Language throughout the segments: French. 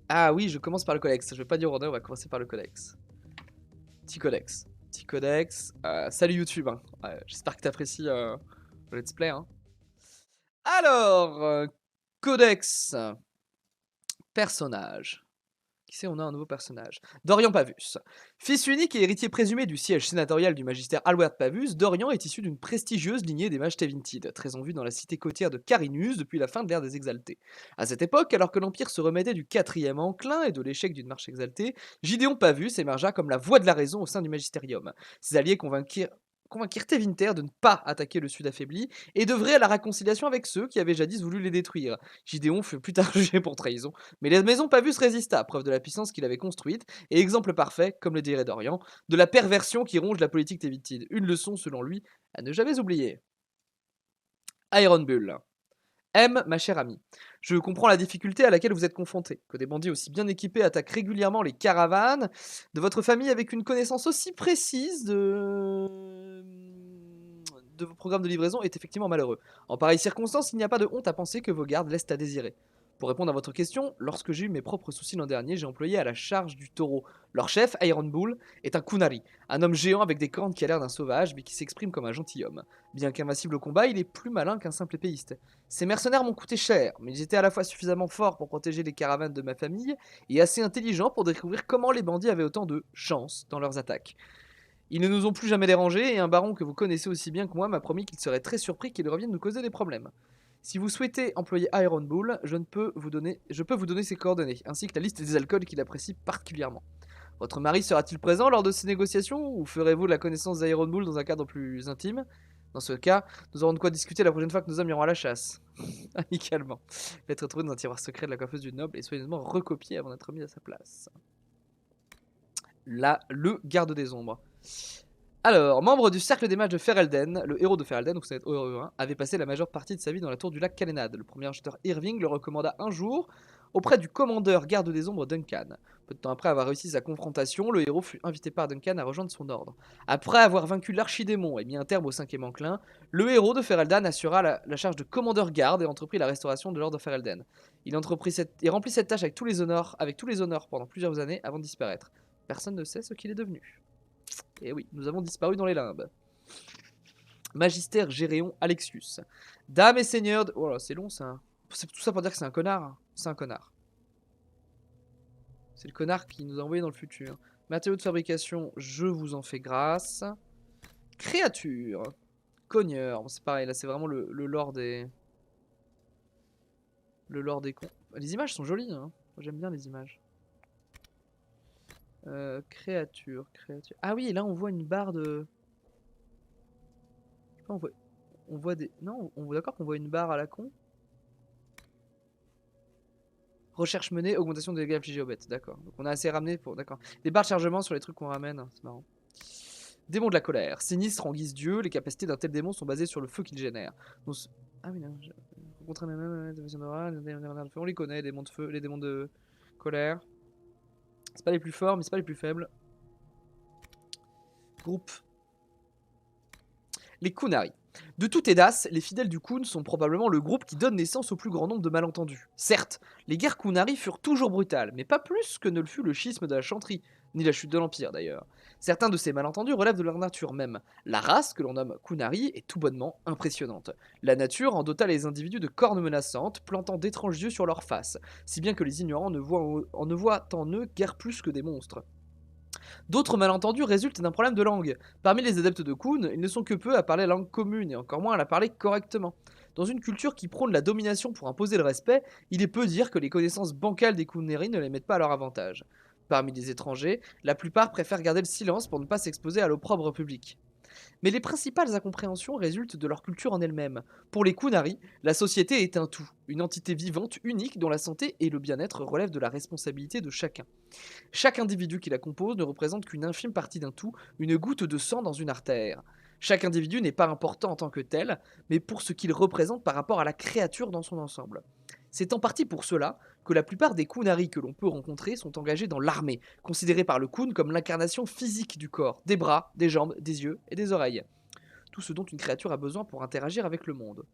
Ah oui, je commence par le codex. Je vais pas dire ordre, on va commencer par le codex. Petit codex. Petit codex. Salut YouTube. Hein. J'espère que t'apprécies le let's play. Hein. Alors, codex. Personnage. Qui c'est? On a un nouveau personnage. Dorian Pavus. Fils unique et héritier présumé du siège sénatorial du magistère Albert Pavus, Dorian est issu d'une prestigieuse lignée des mages Tevintides, très en vue dans la cité côtière de Carinus depuis la fin de l'ère des Exaltés. À cette époque, alors que l'Empire se remettait du 4e enclin et de l'échec d'une marche exaltée, Gideon Pavus émergea comme la voix de la raison au sein du magisterium. Ses alliés convainquirent Tevinter de ne pas attaquer le sud affaibli et d'œuvrer à la réconciliation avec ceux qui avaient jadis voulu les détruire. Gideon fut plus tard jugé pour trahison, mais la maison Pavus résista, preuve de la puissance qu'il avait construite, et exemple parfait, comme le dirait Dorian, de la perversion qui ronge la politique tévitide. Une leçon, selon lui, à ne jamais oublier. Iron Bull. M, ma chère amie, je comprends la difficulté à laquelle vous êtes confronté. Que des bandits aussi bien équipés attaquent régulièrement les caravanes de votre famille avec une connaissance aussi précise de vos programmes de livraison est effectivement malheureux. En pareille circonstance, il n'y a pas de honte à penser que vos gardes laissent à désirer. Pour répondre à votre question, lorsque j'ai eu mes propres soucis l'an dernier, j'ai employé à la charge du taureau. Leur chef, Iron Bull, est un kunari, un homme géant avec des cornes qui a l'air d'un sauvage, mais qui s'exprime comme un gentilhomme. Bien qu'invincible au combat, il est plus malin qu'un simple épéiste. Ces mercenaires m'ont coûté cher, mais ils étaient à la fois suffisamment forts pour protéger les caravanes de ma famille, et assez intelligents pour découvrir comment les bandits avaient autant de chance dans leurs attaques. Ils ne nous ont plus jamais dérangés, et un baron que vous connaissez aussi bien que moi m'a promis qu'il serait très surpris qu'ils reviennent nous causer des problèmes. Si vous souhaitez employer Iron Bull, je peux vous donner ses coordonnées, ainsi que la liste des alcools qu'il apprécie particulièrement. Votre mari sera-t-il présent lors de ces négociations, ou ferez-vous la connaissance d'Iron Bull dans un cadre plus intime? Dans ce cas, nous aurons de quoi discuter la prochaine fois que nos hommes iront à la chasse. Amicalement. L'être trouvé dans un tiroir secret de la coiffeuse du noble et soigneusement recopié avant d'être mis à sa place. Là, le garde des ombres. Alors, membre du cercle des mages de Ferelden, le héros de Ferelden, donc ça va être ORE1, avait passé la majeure partie de sa vie dans la tour du lac Calenad. Le premier acheteur Irving le recommanda un jour auprès du commandeur garde des ombres Duncan. Peu de temps après avoir réussi sa confrontation, le héros fut invité par Duncan à rejoindre son ordre. Après avoir vaincu l'archidémon et mis un terme au 5e enclin, le héros de Ferelden assura la charge de commandeur garde et entreprit la restauration de l'ordre de Ferelden. Il remplit cette tâche avec tous les honneurs pendant plusieurs années avant de disparaître. Personne ne sait ce qu'il est devenu. Et oui, nous avons disparu dans les limbes. Magistère Géréon Alexius. Dame et seigneur de... Oh là, c'est long ça. C'est tout ça pour dire que c'est un connard. C'est un connard. C'est le connard qui nous a envoyé dans le futur. Matériaux de fabrication, je vous en fais grâce. Créature. Cogneur. Bon, c'est pareil, là c'est vraiment le lore des... Le lore des cons. Les images sont jolies, hein. J'aime bien les images. Créature. Ah oui, et là on voit une barre de... Je sais pas, on voit des... Non, on voit d'accord qu'on voit une barre à la con. Recherche menée, augmentation des dégâts infligés aux bêtes. D'accord. Donc on a assez ramené pour... D'accord. Des barres de chargement sur les trucs qu'on ramène. C'est marrant. Démon de la colère. Sinistre en guise dieu, les capacités d'un tel démon sont basées sur le feu qu'il génère. Donc, ah oui, non. On les connaît, les démons de feu, les démons de colère. C'est pas les plus forts, mais c'est pas les plus faibles. Groupe. Les Kunari. De toute Edas, les fidèles du Kun sont probablement le groupe qui donne naissance au plus grand nombre de malentendus. Certes, les guerres Kunari furent toujours brutales, mais pas plus que ne le fut le schisme de la chanterie, ni la chute de l'Empire d'ailleurs. Certains de ces malentendus relèvent de leur nature même. La race, que l'on nomme Kunari, est tout bonnement impressionnante. La nature en dota les individus de cornes menaçantes, plantant d'étranges yeux sur leur face, si bien que les ignorants ne voient en eux guère plus que des monstres. D'autres malentendus résultent d'un problème de langue. Parmi les adeptes de Kun, ils ne sont que peu à parler la langue commune et encore moins à la parler correctement. Dans une culture qui prône la domination pour imposer le respect, il est peu dire que les connaissances bancales des Kuneri ne les mettent pas à leur avantage. Parmi les étrangers, la plupart préfèrent garder le silence pour ne pas s'exposer à l'opprobre public. Mais les principales incompréhensions résultent de leur culture en elle-même. Pour les Kunari, la société est un tout, une entité vivante unique dont la santé et le bien-être relèvent de la responsabilité de chacun. Chaque individu qui la compose ne représente qu'une infime partie d'un tout, une goutte de sang dans une artère. Chaque individu n'est pas important en tant que tel, mais pour ce qu'il représente par rapport à la créature dans son ensemble. C'est en partie pour cela que la plupart des Kunari que l'on peut rencontrer sont engagés dans l'armée, considérés par le Kun comme l'incarnation physique du corps, des bras, des jambes, des yeux et des oreilles. Tout ce dont une créature a besoin pour interagir avec le monde.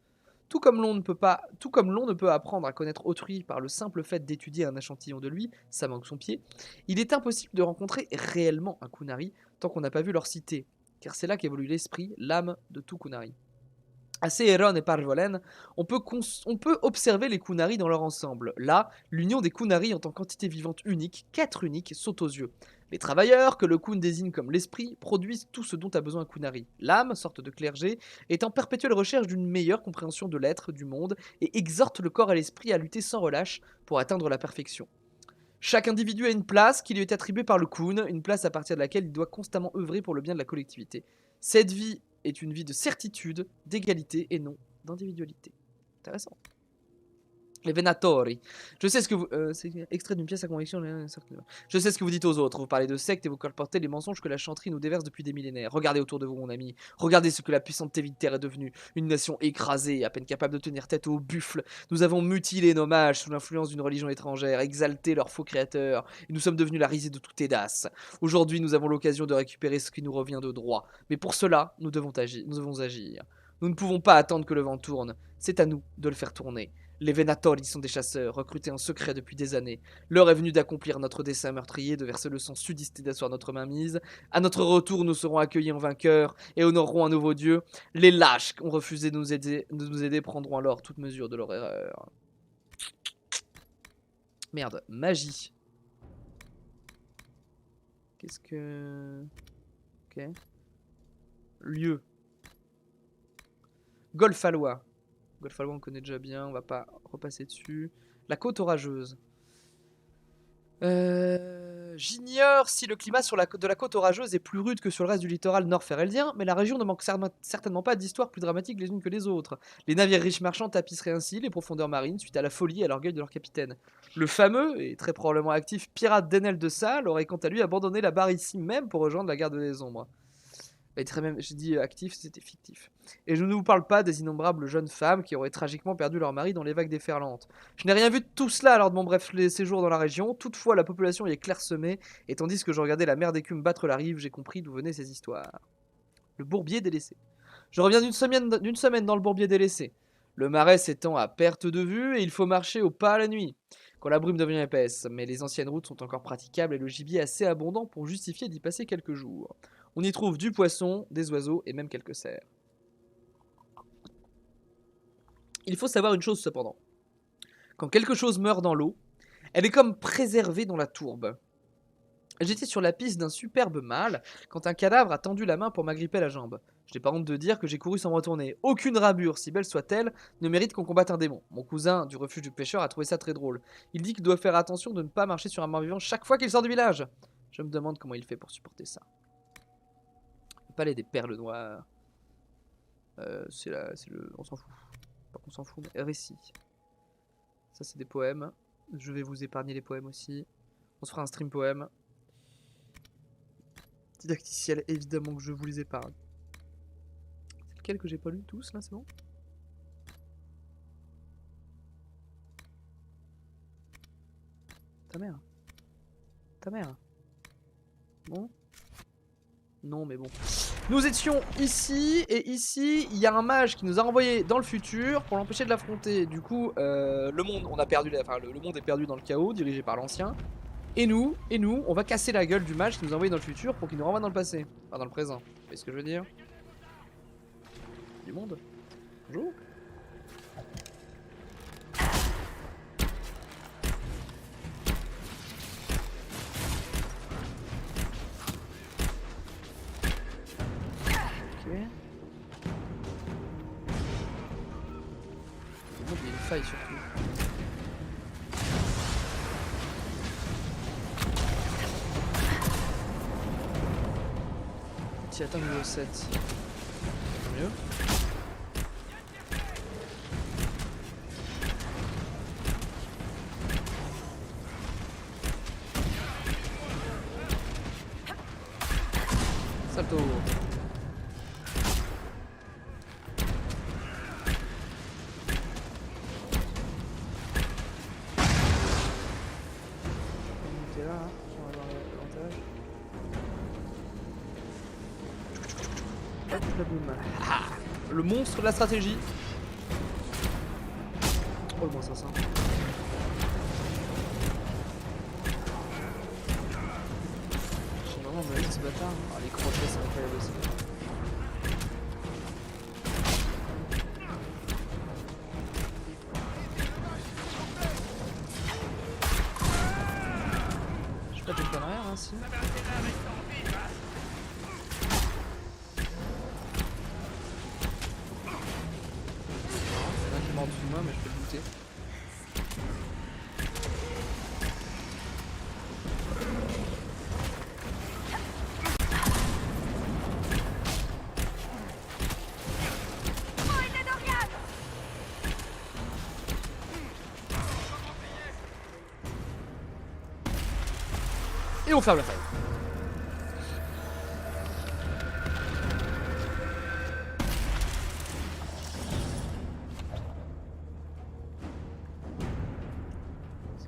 Tout comme l'on ne peut apprendre à connaître autrui par le simple fait d'étudier un échantillon de lui, ça manque son pied, il est impossible de rencontrer réellement un Kunari tant qu'on n'a pas vu leur cité, car c'est là qu'évolue l'esprit, l'âme de tout Kunari. À Seheron et Parvolen, on peut observer les Kunari dans leur ensemble. Là, l'union des Kunari en tant qu'entité vivante unique, qu'être unique, saute aux yeux. Les travailleurs, que le Kun désigne comme l'esprit, produisent tout ce dont a besoin un Kunari. L'âme, sorte de clergé, est en perpétuelle recherche d'une meilleure compréhension de l'être, du monde, et exhorte le corps et l'esprit à lutter sans relâche pour atteindre la perfection. Chaque individu a une place qui lui est attribuée par le Kun, une place à partir de laquelle il doit constamment œuvrer pour le bien de la collectivité. Cette vie est une vie de certitude, d'égalité et non d'individualité. Intéressant. Les Venatori. Je sais ce que vous. C'est extrait d'une pièce à conviction. Je sais ce que vous dites aux autres. Vous parlez de sectes et vous colportez les mensonges que la chanterie nous déverse depuis des millénaires. Regardez autour de vous, mon ami. Regardez ce que la puissante Téviter est devenue. Une nation écrasée, à peine capable de tenir tête aux buffles. Nous avons mutilé nos mages sous l'influence d'une religion étrangère, exalté leur faux créateur, et nous sommes devenus la risée de tout Tédas. Aujourd'hui, nous avons l'occasion de récupérer ce qui nous revient de droit. Mais pour cela, nous devons agir. Nous ne pouvons pas attendre que le vent tourne. C'est à nous de le faire tourner. Les Venatori sont des chasseurs, recrutés en secret depuis des années. L'heure est venue d'accomplir notre dessein meurtrier, de verser le sang sudiste et d'asseoir notre mainmise. À notre retour, nous serons accueillis en vainqueurs et honorerons un nouveau dieu. Les lâches qui ont refusé de nous aider prendront alors toute mesure de leur erreur. Merde, magie. Qu'est-ce que... Ok. Lieu. Golfalois. Golfalois on connaît déjà bien, on va pas repasser dessus. La côte orageuse. J'ignore si le climat de la côte orageuse est plus rude que sur le reste du littoral nord-féréldien, mais la région ne manque certainement pas d'histoires plus dramatiques les unes que les autres. Les navires riches marchands tapisseraient ainsi les profondeurs marines suite à la folie et à l'orgueil de leur capitaine. Le fameux, et très probablement actif, pirate d'Enel de Sal aurait quant à lui abandonné la barre ici même pour rejoindre la garde des ombres. Et très même, j'ai dit actif, c'était fictif. Et je ne vous parle pas des innombrables jeunes femmes qui auraient tragiquement perdu leur mari dans les vagues déferlantes. Je n'ai rien vu de tout cela lors de mon bref séjour dans la région, toutefois la population y est clairsemée, et tandis que je regardais la mer d'écume battre la rive, j'ai compris d'où venaient ces histoires. Le bourbier délaissé. Je reviens d'une semaine dans le bourbier délaissé. Le marais s'étend à perte de vue et il faut marcher au pas la nuit, quand la brume devient épaisse, mais les anciennes routes sont encore praticables et le gibier assez abondant pour justifier d'y passer quelques jours. On y trouve du poisson, des oiseaux et même quelques cerfs. Il faut savoir une chose cependant. Quand quelque chose meurt dans l'eau, elle est comme préservée dans la tourbe. J'étais sur la piste d'un superbe mâle quand un cadavre a tendu la main pour m'agripper la jambe. Je n'ai pas honte de dire que j'ai couru sans me retourner. Aucune rabure, si belle soit-elle, ne mérite qu'on combatte un démon. Mon cousin du refuge du pêcheur a trouvé ça très drôle. Il dit qu'il doit faire attention de ne pas marcher sur un mort-vivant chaque fois qu'il sort du village. Je me demande comment il fait pour supporter ça. Le palais des perles noires. C'est le... On s'en fout. Pas qu'on s'en fout, mais récit. Ça, c'est des poèmes. Je vais vous épargner les poèmes aussi. On se fera un stream poème. Didacticiel, évidemment que je vous les épargne. C'est lequel que j'ai pas lu tous, là, c'est bon? Ta mère. Ta mère. Bon. Non, mais bon. Nous étions ici, et ici, il y a un mage qui nous a envoyé dans le futur pour l'empêcher de l'affronter. Du coup, le monde, on a perdu, enfin, le monde est perdu dans le chaos, dirigé par l'ancien. Et nous, on va casser la gueule du mage qui nous a envoyé dans le futur pour qu'il nous renvoie dans le passé. Enfin, dans le présent. Vous voyez ce que je veux dire? Du monde. Bonjour. Ok. Le monde, il y a une faille surtout. Si atteint niveau 7. Mieux. Salto. On est là, hein. On va avoir l'avantage. La boum. Ah, le monstre de la stratégie. contrôle moi ça. J'ai vraiment mal ce bâtard. Ah, les crochets c'est incroyable aussi. Je peux pas peut-être en arrière hein si. En dessous de moi, mais je peux le douter. Et on ferme la faille.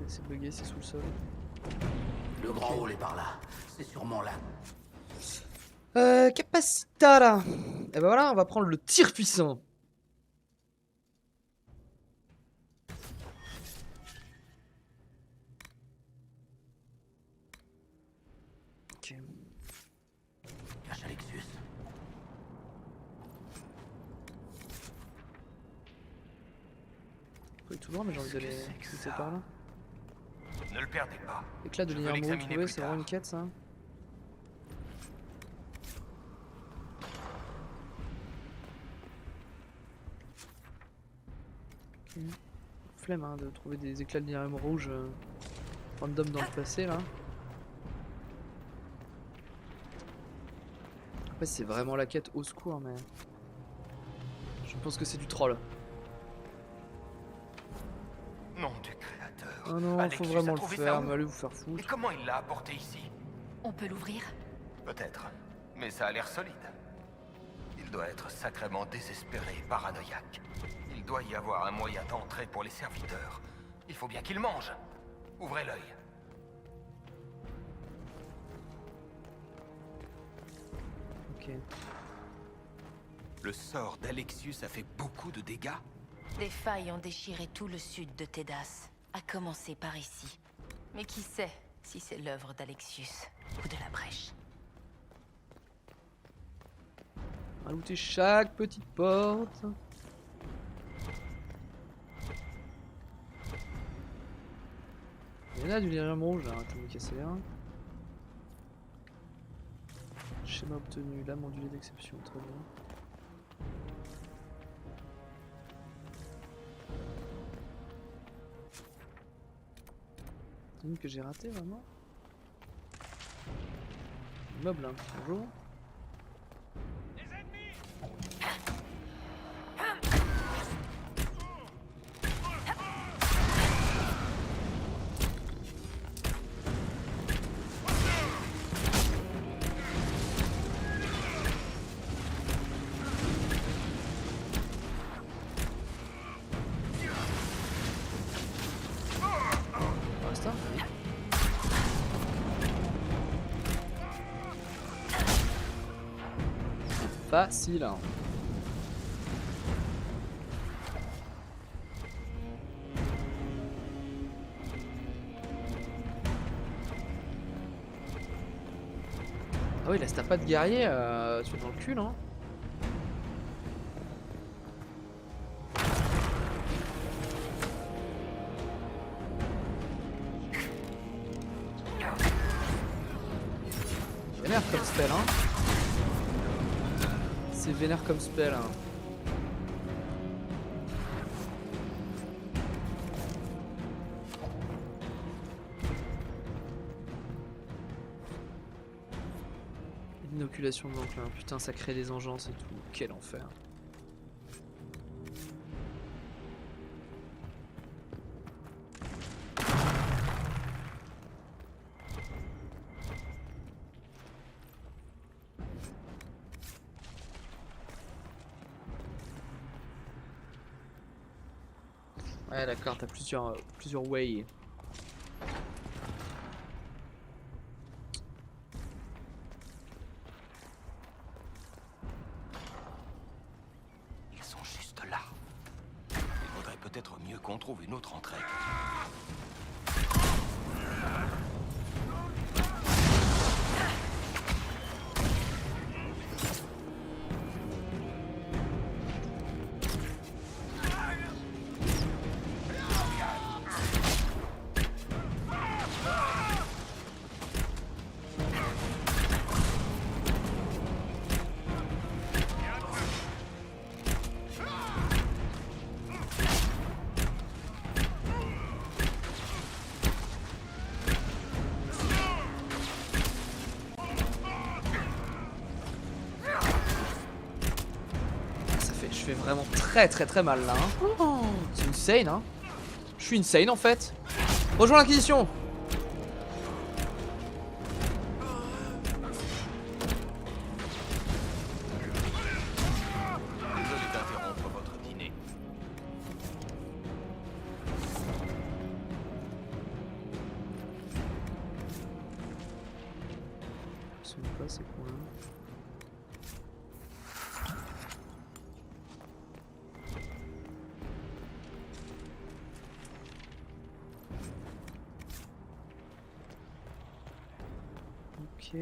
C'est bugué, c'est sous le sol. Le grand hall est par là. C'est sûrement là. Capacitara. Et ben voilà, on va prendre le tir puissant. Ok. Cache Alexus. Faut aller tout droit, mais j'ai envie d'aller sauter par là. Ne le perdez pas. Éclat de Je veux lumière l'examiner trouvé, plus c'est vraiment tard. une quête ça. Ok. Flemme hein, de trouver des éclats de lumière rouge random dans le passé là. Après c'est vraiment la quête au secours mais... Je pense que c'est du troll. Nom du créateur. Oh non, Alexis faut a vraiment le trouvé ça faire, où mais allez vous faire Et foutre. comment il l'a apporté ici? On peut l'ouvrir? Peut-être. Mais ça a l'air solide. Il doit être sacrément désespéré et paranoïaque. Il doit y avoir un moyen d'entrer pour les serviteurs. Il faut bien qu'il mange. Ouvrez l'œil. Ok. Le sort d'Alexius a fait beaucoup de dégâts. Des failles ont déchiré tout le sud de Tédas, à commencer par ici. Mais qui sait si c'est l'œuvre d'Alexius ou de la brèche. On va looter chaque petite porte. Il y en a du lyrium rouge, là, arrêtez de me casser un. Schéma obtenu, lame ondulée d'exception, très bien. C'est une que j'ai raté vraiment. Immeuble, hein, bonjour. Reste un. Facile. Hein. Ah oui, là, si t'as pas de guerrier, tu es dans le cul, non? Vénère comme spell, hein. C'est vénère comme spell, hein. Inoculation de l'enclin, putain, ça crée des engences et tout. Quel enfer. Ouais, d'accord, t'as plusieurs ways. Ils sont juste là. Il vaudrait peut-être mieux mieux qu'on trouve une autre entrée. Je fais vraiment très mal là. Hein. Oh, c'est insane hein. Je suis insane en fait. Rejoins l'Inquisition. Désolé d'interrompre votre dîner. Je sais pas c'est quoi. Ok.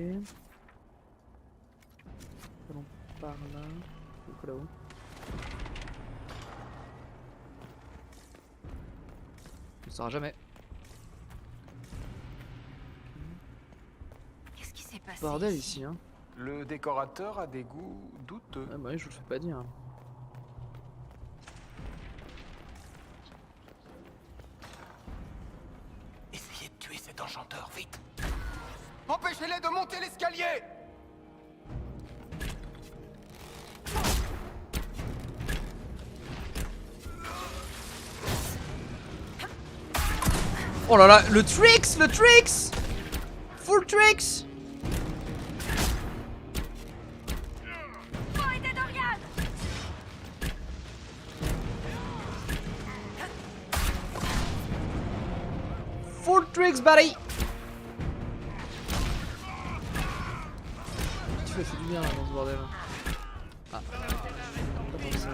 Allons par là. Donc là-haut. On ne saura jamais. Qu'est-ce qui s'est passé Bordel ici hein. Le décorateur a des goûts douteux. Ah bah oui, je vous le fais pas dire. Essayez de tuer cet enchanteur, vite! Empêchez-les de monter l'escalier! Oh là là, le tricks, le tricks, full tricks. Full tricks, buddy. Tu fais du bien là, dans ce bordel. Ah. Pas tant que ça.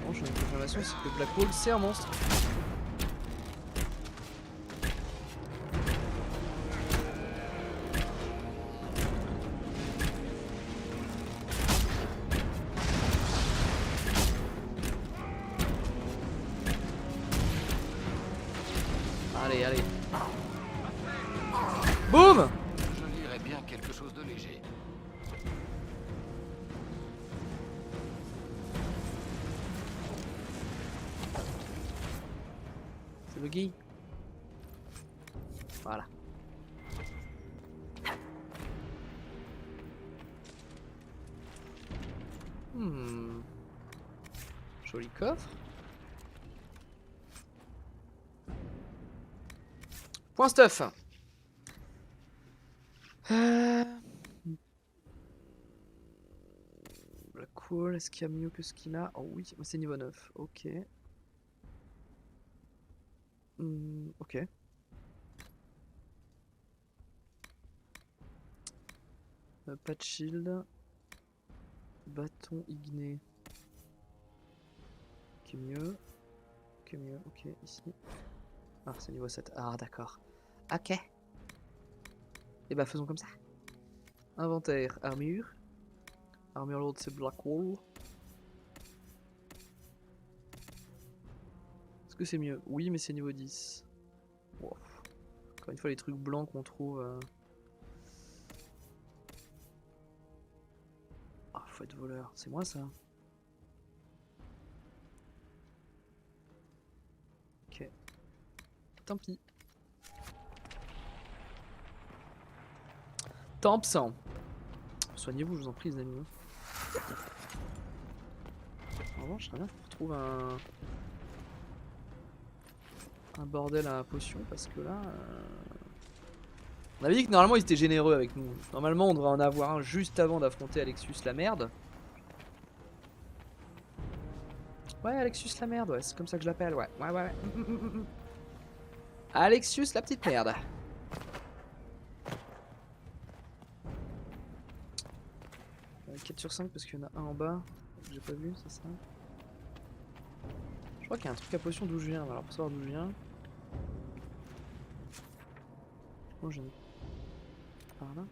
Bon, j'ai une confirmation, c'est que Black Hole c'est un monstre. Allez, allez. Boum! Je lirais bien quelque chose de léger. C'est le Guy. Voilà. Joli coffre. Point stuff. Black Hole, est-ce qu'il y a mieux que ce qu'il a? Oh oui, c'est niveau 9. Ok. Ok. Pas de shield. Bâton igné. Ok, mieux. Ok, mieux. Ok, ici. Ah, c'est niveau 7. Ah, d'accord. Ok. Et bah, faisons comme ça. Inventaire, armure. Armure lourde, c'est Black Hole. Est-ce que c'est mieux? Oui, mais c'est niveau 10. Wow. Encore une fois, les trucs blancs qu'on trouve. Ah, faut être voleur. C'est moi ça. Ok. Tant pis. Tant pis. Soignez-vous, je vous en prie, les amis. En revanche, je serais bien qu'on retrouve un bordel à potion parce que là. On avait dit que normalement ils étaient généreux avec nous. Normalement on devrait en avoir un juste avant d'affronter Alexius la merde. Ouais, Alexius la merde, ouais, c'est comme ça que je l'appelle, ouais. Ouais. Alexius la petite merde. Ok. 4 sur 5 parce qu'il y en a un en bas. Que j'ai pas vu, c'est ça. Je crois qu'il y a un truc à potion d'où je viens. Alors pour savoir d'où je viens. Oh, j'en ai. Par là.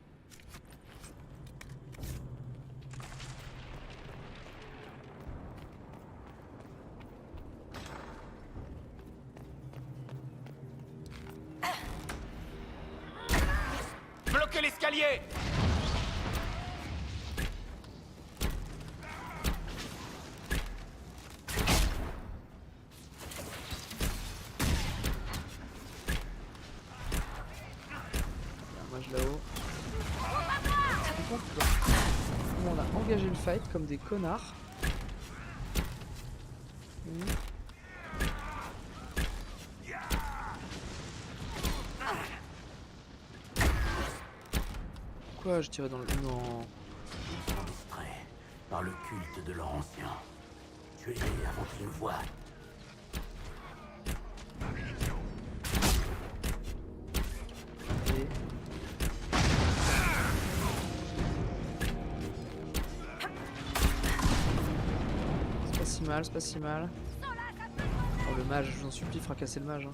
Bloquez l'escalier! Là-haut. On a engagé le fight comme des connards. Quoi, je tirais dans le... Non. Ils sont distraits par le culte de leur ancien. Tuez-les avant qu'ils nous voient. Et... C'est pas si mal, c'est pas si mal. Oh le mage, je vous en supplie, fracasser le mage. Hein.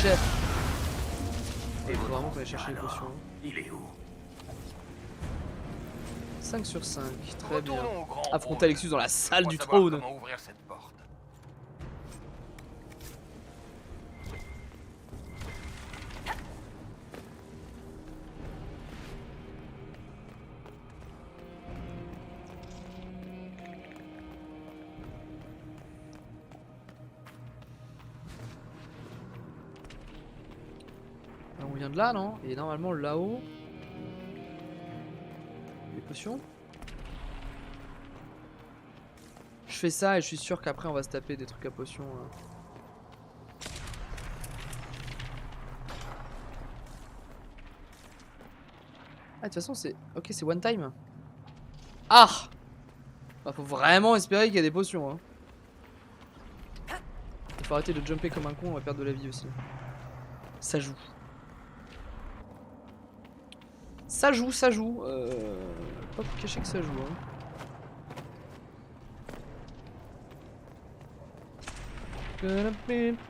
Chef. Il faut vraiment qu'on aille chercher les potions. Il est où? 5 sur 5, très bien. Retournons au grand Affronter hall. Alexis dans la salle On du va savoir trône. Comment ouvrir cette porte. On vient de là, non? Et normalement là-haut... Les potions? Je fais ça et je suis sûr qu'après on va se taper des trucs à potions. Ah de toute façon c'est... Ok c'est one time. Ah bah, faut vraiment espérer qu'il y a des potions hein. Faut arrêter de jumper comme un con, on va perdre de la vie aussi. Ça joue. Ça joue, ça joue. Pas pour cacher que ça joue. Hein.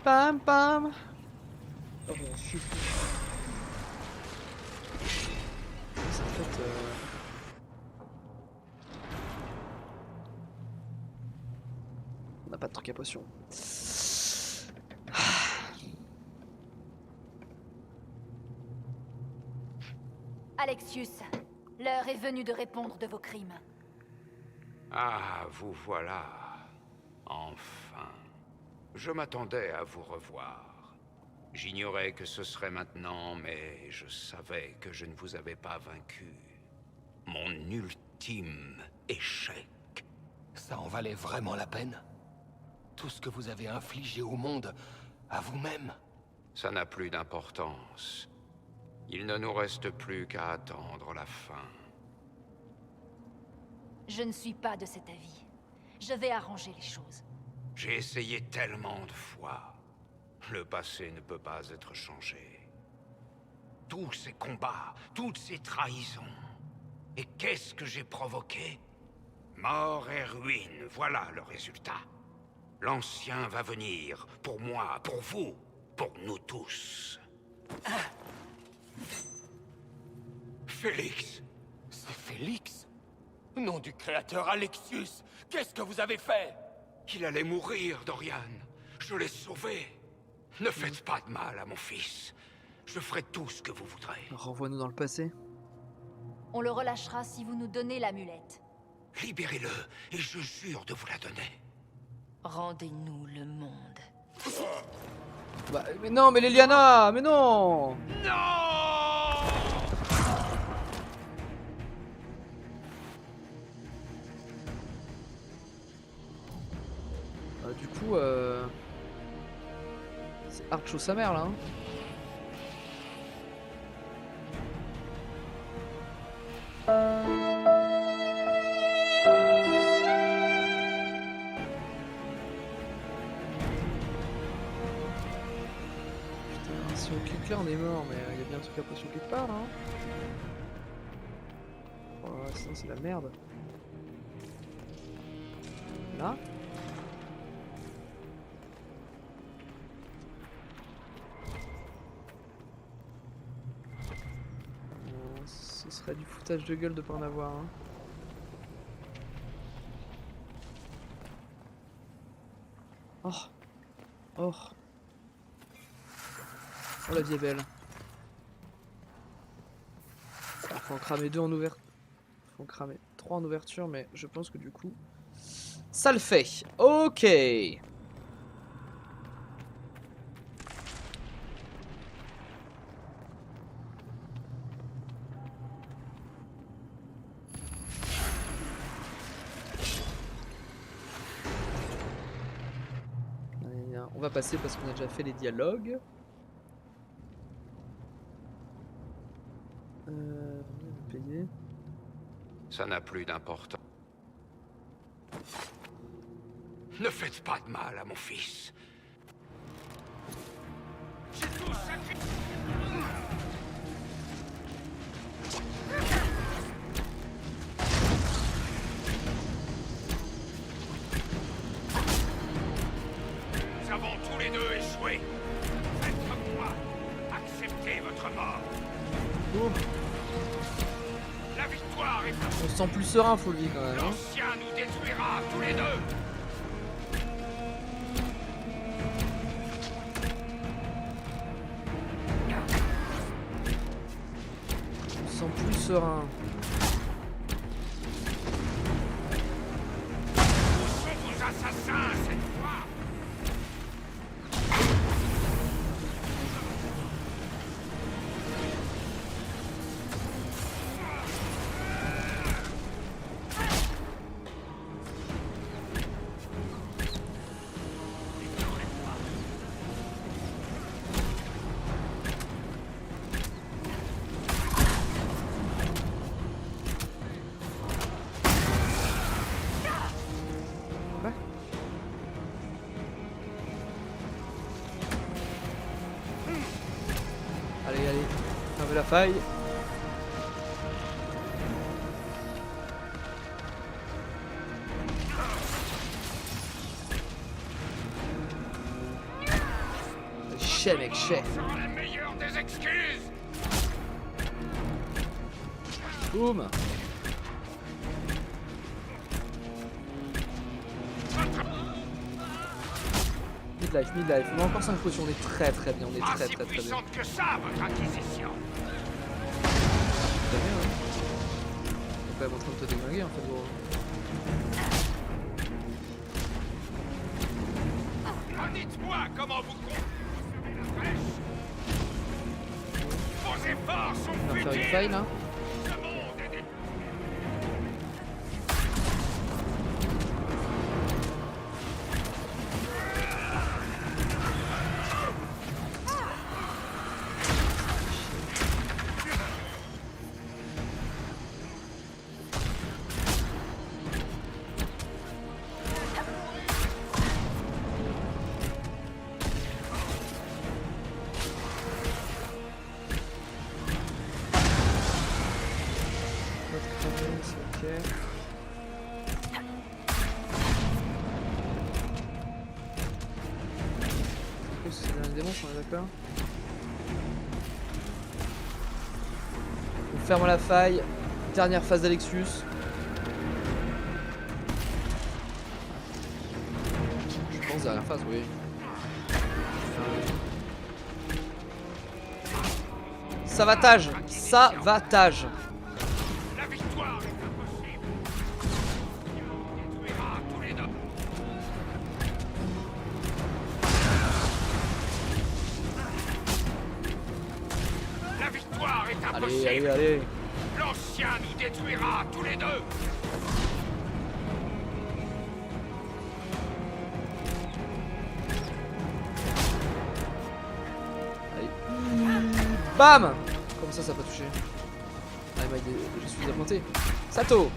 Pam pam. Oh, bon, chut. C'est en fait. On n'a pas de truc à potion. Alexius, l'heure est venue de répondre de vos crimes. Ah, vous voilà. Enfin. Je m'attendais à vous revoir. J'ignorais que ce serait maintenant, mais je savais que je ne vous avais pas vaincu. Mon ultime échec. Ça en valait vraiment la peine? Tout ce que vous avez infligé au monde, à vous-même? Ça n'a plus d'importance. Il ne nous reste plus qu'à attendre la fin. Je ne suis pas de cet avis. Je vais arranger les choses. J'ai essayé tellement de fois. Le passé ne peut pas être changé. Tous ces combats, toutes ces trahisons. Et qu'est-ce que j'ai provoqué? Mort et ruine, voilà le résultat. L'ancien va venir, pour moi, pour vous, pour nous tous. Félix! C'est Félix? Nom du créateur Alexius! Qu'est-ce que vous avez fait? Il allait mourir, Dorian. Je l'ai sauvé. Ne faites pas de mal à mon fils. Je ferai tout ce que vous voudrez. Renvoie-nous dans le passé. On le relâchera si vous nous donnez l'amulette. Libérez-le, et je jure de vous la donner. Rendez-nous le monde. Bah, mais non, mais Leliana, mais non! Du coup, c'est Archo sa mère là. Hein. si on clique là on est mort, mais il y a bien un truc à pression quelque part hein. Oh, sinon c'est la merde. Là. Ce serait du foutage de gueule de pas en avoir hein. Oh. Oh. Oh la vie est belle. Il faut en cramer 2 en ouverture. Faut en cramer 3 en ouverture, mais je pense que du coup, ça le fait. Ok. On va passer parce qu'on a déjà fait les dialogues. Payer. Ça n'a plus d'importance. Ne faites pas de mal à mon fils. J'ai tout sacrifié. Nous avons tous les deux échoué. Faites comme moi. Acceptez votre mort. Oh. La victoire est... On se sent plus serein, faut le dire quand même. Hein. L'ancien nous détruira tous les deux. On se sent plus serein. Où sont vos assassins cette fois? Allez, allez, fermez la faille. Chais mec, chais. La meilleure des excuses. Boum. Midlife, midlife. On a encore 5 potions, on est très très bien, on est Pas très si très très bien. puissante que ça, votre acquisition. Très bien, hein. On est quand même en train de te déglinguer en fait, gros. Dites-moi comment vous concevez la brèche. Vos efforts On sont va faire une futiles. faille là. Ce monde est Ok. C'est un démon, on est d'accord. On ferme la faille. Dernière phase d'Alexius. Je pense dernière phase, oui. Savatage. Savatage. la victoire est impossible. On détruira tous les deux. La victoire est impossible. Allez, allez, allez. L'ancien nous détruira tous les deux. Bam. Comme ça va toucher. Ah, il m'a aidé, je suis appointé. Sato.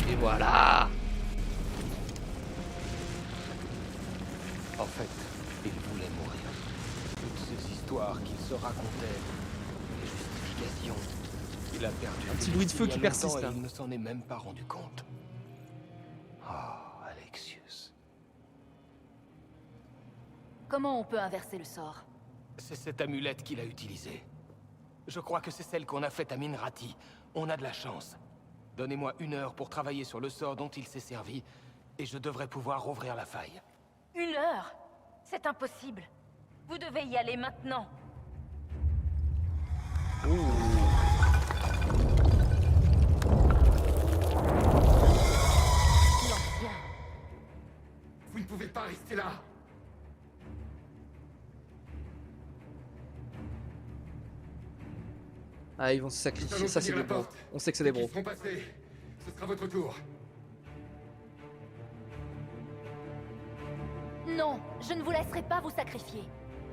Et voilà. En fait, il voulait mourir. Toute histoires qu'il se racontait, les justifications. Il a perdu Un petit bruit de feu qui persiste, et là. il ne s'en est même pas rendu compte. Oh, Alexius. Comment on peut inverser le sort? C'est cette amulette qu'il a utilisée. Je crois que c'est celle qu'on a faite à Minrati. On a de la chance. Donnez-moi 1 heure pour travailler sur le sort dont il s'est servi, et je devrais pouvoir rouvrir la faille. 1 heure? C'est impossible. Vous devez y aller maintenant. L'ancien. Vous ne pouvez pas rester là. Ah, ils vont se sacrifier. Ça, c'est des bros. On sait que c'est des bros. Ils seront passés. Ce sera votre tour. Non, je ne vous laisserai pas vous sacrifier.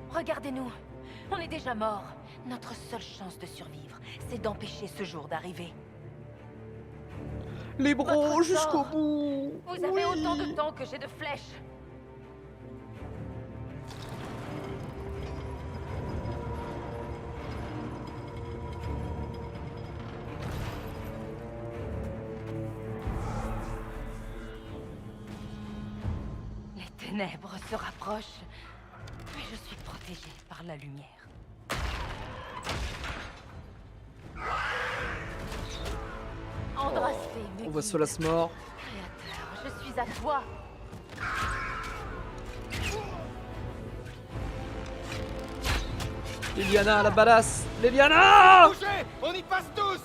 Regardez-nous. On est déjà morts. Notre seule chance de survivre, c'est d'empêcher ce jour d'arriver. Les bros Votre jusqu'au sort. bout. Vous avez autant de temps que j'ai de flèches. Les ténèbres se rapprochent, mais je suis protégée par la lumière. Andraste, On voit Solas mort. Créateur, je suis à toi. Liliana, la badass. Liliana. Bougez! On y passe tous!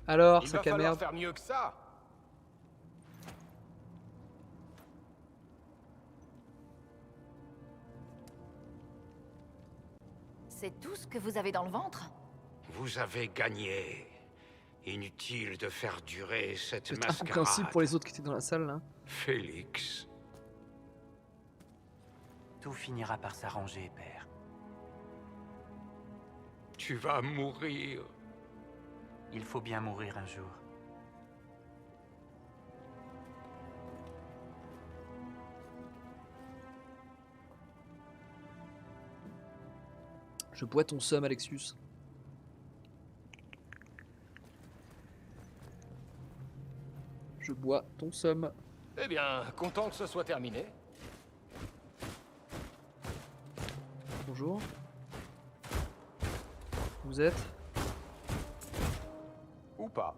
Alors, Il sac va à falloir merde. faire mieux que ça. C'est tout ce que vous avez dans le ventre? Vous avez gagné. Inutile de faire durer cette C'est incompréhensible mascarade. pour les autres qui étaient dans la salle, là. Félix. Tout finira par s'arranger, père. Tu vas mourir. Il faut bien mourir un jour. Je bois ton somme, Alexius. Je bois ton somme. Eh bien, content que ce soit terminé. Bonjour. Vous êtes? Ou pas.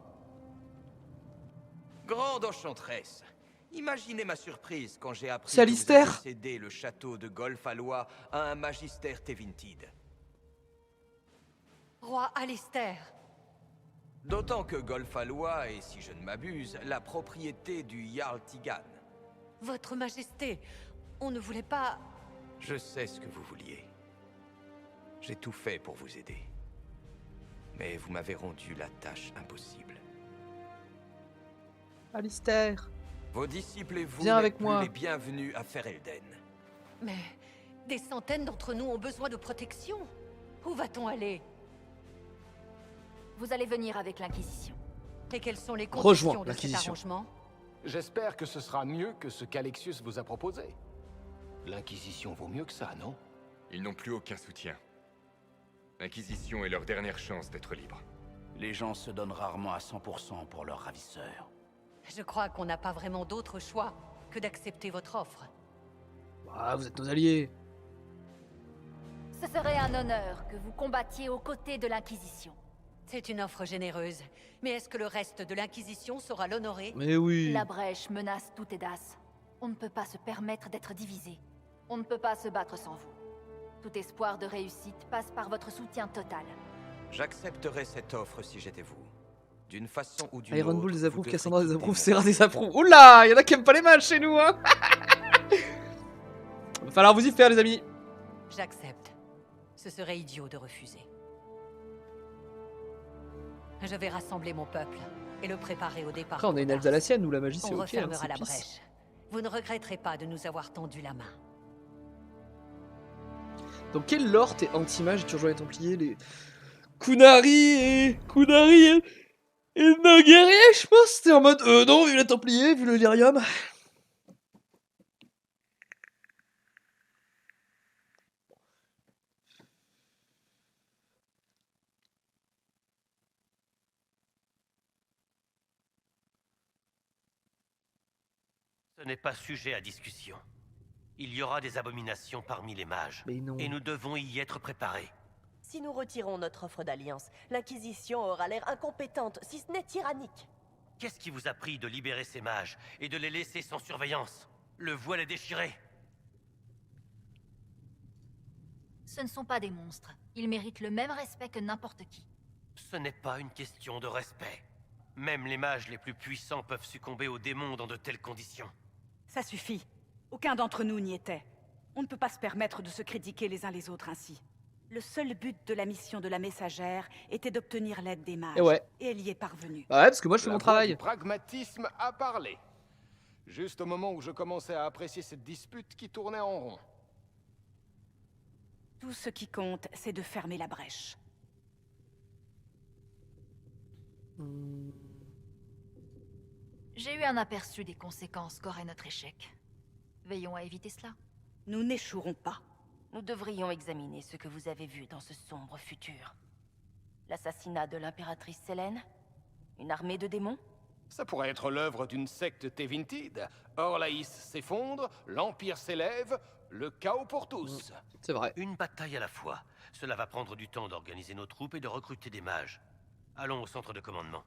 Grande enchanteresse. Imaginez ma surprise quand j'ai appris C'est que vous Alistair. aviez cédé le château de Golfalois à un magister Tevintid. Roi Alistair, D'autant que Golfalois est, si je ne m'abuse, la propriété du Jarl Tigan. votre majesté, on ne voulait pas... Je sais ce que vous vouliez. J'ai tout fait pour vous aider. Mais vous m'avez rendu la tâche impossible. Alistair. Vos disciples et vous Viens n'êtes avec plus moi. les bienvenus à Ferelden. Mais des centaines d'entre nous ont besoin de protection. Où va-t-on aller? Vous allez venir avec l'Inquisition. Et quelles sont les Rejoins conditions de cet l'Inquisition. arrangement? J'espère que ce sera mieux que ce qu'Alexius vous a proposé. L'Inquisition vaut mieux que ça, non? Ils n'ont plus aucun soutien. L'Inquisition est leur dernière chance d'être libres. Les gens se donnent rarement à 100% pour leurs ravisseurs. Je crois qu'on n'a pas vraiment d'autre choix que d'accepter votre offre. Ah, vous êtes nos alliés. Ce serait un honneur que vous combattiez aux côtés de l'Inquisition. C'est une offre généreuse. Mais est-ce que le reste de l'Inquisition saura l'honorer? Mais oui. La brèche menace tout Edas. On ne peut pas se permettre d'être divisé. On ne peut pas se battre sans vous. Tout espoir de réussite passe par votre soutien total. J'accepterais cette offre si j'étais vous. D'une façon ou d'une Iron autre. Bull vous désapprouve, devrez Cassandra quitter désapprouve, mon Serra royaume. désapprouve. Oula, il y en a qui aiment pas les matchs chez nous, hein. Va falloir vous y faire, les amis. J'accepte. Ce serait idiot de refuser. Je vais rassembler mon peuple et le préparer au départ. Après, on a une pour elfe Mars. alsacienne où la magie c'est On ok. Hein, refermera c'est la peace. brèche. Vous ne regretterez pas de nous avoir tendu la main. Donc quel lore t'es anti-mage et tu rejoins les Templiers, les Kunari et nos guerriers, je pense. T'es en mode non, vu les Templiers, vu le lyrium. Ce n'est pas sujet à discussion. Il y aura des abominations parmi les mages. Mais non. Et nous devons y être préparés. Si nous retirons notre offre d'alliance, l'Inquisition aura l'air incompétente, si ce n'est tyrannique. Qu'est-ce qui vous a pris de libérer ces mages et de les laisser sans surveillance? Le voile est déchiré. Ce ne sont pas des monstres. Ils méritent le même respect que n'importe qui. Ce n'est pas une question de respect. Même les mages les plus puissants peuvent succomber aux démons dans de telles conditions. Ça suffit. Aucun d'entre nous n'y était. On ne peut pas se permettre de se critiquer les uns les autres ainsi. Le seul but de la mission de la messagère était d'obtenir l'aide des mages. Et ouais. Et elle y est parvenue. Bah ouais, parce que moi je fais La mon voix travail. du pragmatisme a parlé. Juste au moment où je commençais à apprécier cette dispute qui tournait en rond. Tout ce qui compte, c'est de fermer la brèche. J'ai eu un aperçu des conséquences qu'aurait notre échec. Veillons à éviter cela. Nous n'échouerons pas. Nous devrions examiner ce que vous avez vu dans ce sombre futur. L'assassinat de l'impératrice Selene? Une armée de démons? Ça pourrait être l'œuvre d'une secte Tevintid. Orlaïs s'effondre, l'Empire s'élève, le chaos pour tous. C'est vrai. Une bataille à la fois. Cela va prendre du temps d'organiser nos troupes et de recruter des mages. Allons au centre de commandement.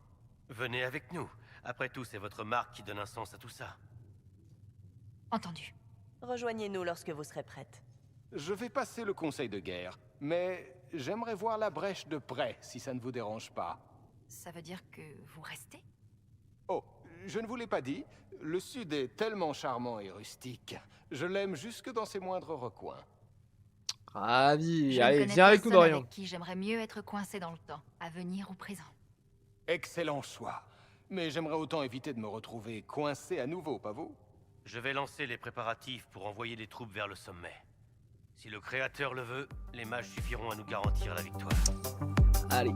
Venez avec nous. Après tout, c'est votre marque qui donne un sens à tout ça. Entendu. Rejoignez-nous lorsque vous serez prête. Je vais passer le conseil de guerre, mais j'aimerais voir la brèche de près, si ça ne vous dérange pas. Ça veut dire que vous restez? Oh, je ne vous l'ai pas dit, le Sud est tellement charmant et rustique. Je l'aime jusque dans ses moindres recoins. Ravi. Je ne Allez, connais viens avec nous, personne Dorian. avec qui j'aimerais mieux être coincé dans le temps, à venir ou présent. Excellent choix. Mais j'aimerais autant éviter de me retrouver coincé à nouveau, pas vous? Je vais lancer les préparatifs pour envoyer des troupes vers le sommet. Si le Créateur le veut, les mages suffiront à nous garantir la victoire. Allez.